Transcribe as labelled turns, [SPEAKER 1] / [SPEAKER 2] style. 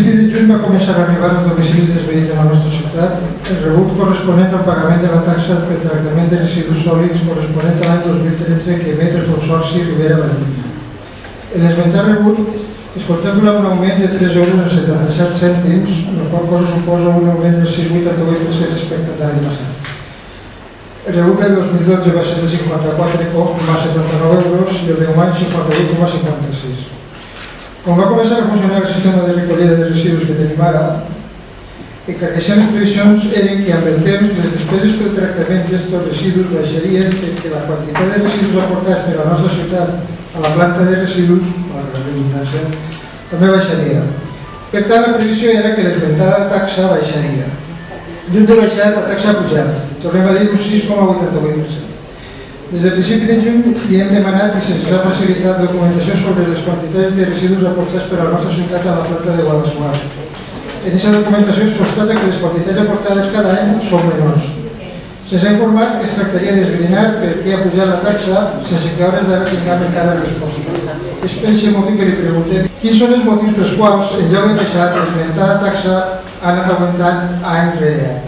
[SPEAKER 1] principi de juny va començar a arribar als domicilis dels veïns de la nostra ciutat el rebut corresponent al pagament de la taxa per tractament de residus sòlids corresponent a l'any 2013 que emet el Consorci Ribera Valldigna. En l'esmentat rebut es contempla un augment de 3,77 €, la qual cosa suposa un augment del 6,88% respecte a l'any passat. El rebut del 2012 va ser de 54,79 € i el d'enguany 58,56. Com va començar a funcionar el sistema de recollida de residus que tenim ara, encarqueixant les previsions eren que amb el temps les despeses pel tractament d'aquests residus baixarien perquè la quantitat de residus aportats per a la nostra ciutat a la planta de residus, a la redundància, també baixaria. Per tant, la previsió era que l'esmentada taxa baixaria. Lluny de baixar, la taxa ha pujat. Tornem a dir un 6,88%. Des del principi de juny li hem demanat i se'ns ha facilitat documentació sobre les quantitats de residus aportats per a la nostra ciutat a la planta de Guadassuar. En aquesta documentació es constata que les quantitats aportades cada any són menors. Se'ns ha informat que es tractaria d'esbrinar per què ha pujat la taxa sense que a hores d'ara tinguem encara resposta. És per aquest motiu que li preguntem quins són els motius pels quals, en lloc de baixar, l'esmentada taxa ha anat augmentant any rere any.